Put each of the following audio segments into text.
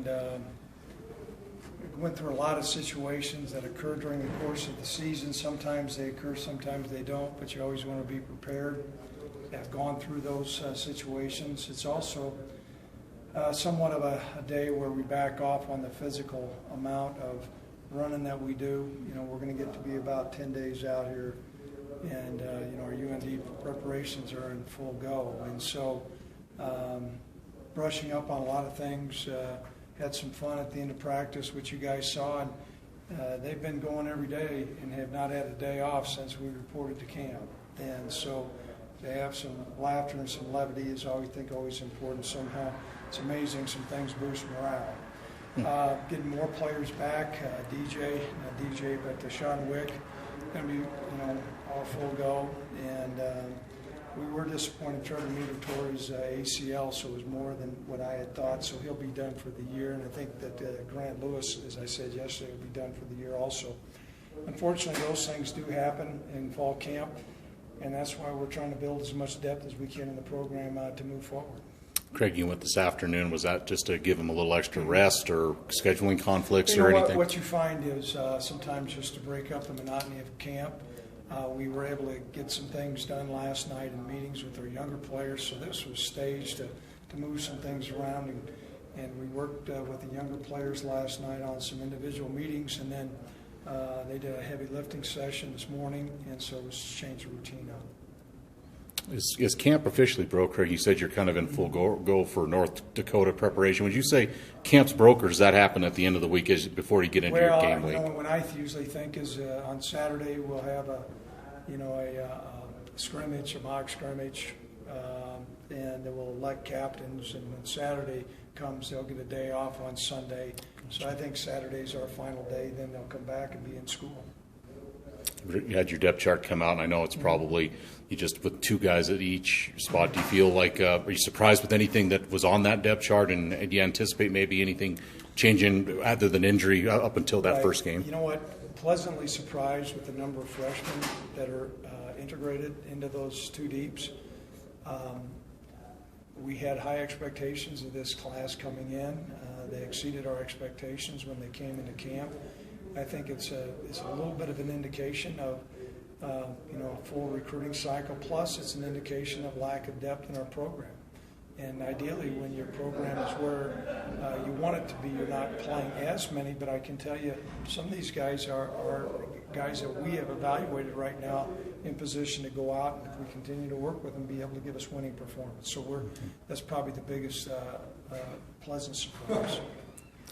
and went through a lot of situations that occur during the course of the season. Sometimes they occur, sometimes they don't, but you always want to be prepared. I've gone through those situations. It's also somewhat of a day where we back off on the physical amount of running that we do. You know, we're going to get to be about 10 days out here, and you know, our UND preparations are in full go. And so brushing up on a lot of things, had some fun at the end of practice, which you guys saw, and they've been going every day and have not had a day off since we reported to camp. And so to have some laughter and some levity is always important somehow. It's amazing, some things boost morale. Getting more players back, but Sean Wick going to be, you know, all full go, and we were disappointed. Trevor Meter tore his ACL, so it was more than what I had thought. So he'll be done for the year, and I think that Grant Lewis, as I said yesterday, will be done for the year also. Unfortunately, those things do happen in fall camp, and that's why we're trying to build as much depth as we can in the program to move forward. Craig, you went this afternoon. Was that just to give him a little extra rest or scheduling conflicts or anything? What you find is sometimes just to break up the monotony of camp, we were able to get some things done last night in meetings with our younger players, so this was staged to move some things around, and we worked with the younger players last night on some individual meetings, and then they did a heavy lifting session this morning, and so it was changed the routine up. Is camp officially broke, Craig? You said you're kind of in full go for North Dakota preparation. Would you say camp's broke, or does that happen at the end of the week before you get into your game week? Well, what I usually think is on Saturday we'll have a scrimmage, a mock scrimmage, and then we'll elect captains. And when Saturday comes, they'll get a day off on Sunday. So I think Saturday's our final day. Then they'll come back and be in school. You had your depth chart come out, and I know it's probably you just with two guys at each spot. Do you feel like are you surprised with anything that was on that depth chart, and do you anticipate maybe anything changing other than injury up until that first game? You know what? Pleasantly surprised with the number of freshmen that are integrated into those two deeps. We had high expectations of this class coming in. They exceeded our expectations when they came into camp. I think it's a little bit of an indication of a full recruiting cycle. Plus, it's an indication of lack of depth in our program. And ideally, when your program is where you want it to be, you're not playing as many. But I can tell you, some of these guys are guys that we have evaluated right now in position to go out, and if we continue to work with them, be able to give us winning performance. So that's probably the biggest pleasant surprise.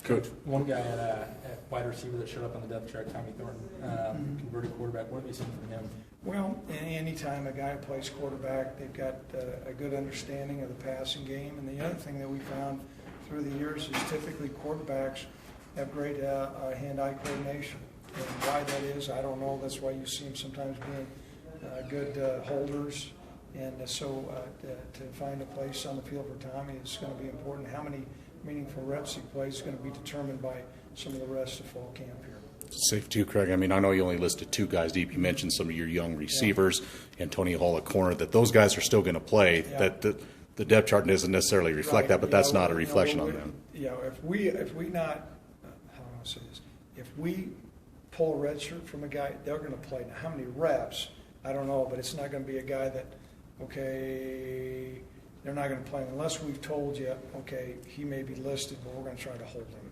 Coach, one guy at wide receiver that showed up on the depth chart, Tommy Thornton, converted quarterback. What have you seen from him? Well, anytime a guy plays quarterback, they've got a good understanding of the passing game. And the other thing that we found through the years is typically quarterbacks have great hand-eye coordination. And why that is, I don't know. That's why you see them sometimes being good holders. And so to find a place on the field for Tommy is going to be important. How many meaningful reps he plays is going to be determined by some of the rest of fall camp here. Safe too, Craig. I mean, I know you only listed two guys deep. You mentioned some of your young receivers, Antonio Hall at corner, that those guys are still going to play. Yeah. That the depth chart doesn't necessarily reflect that, but that's not a reflection on them. Yeah, if we not, how do I say this? If we pull a red shirt from a guy, they're going to play. Now, how many reps? I don't know, but it's not going to be a guy that, they're not going to play unless we've told you, he may be listed, but we're going to try to hold him.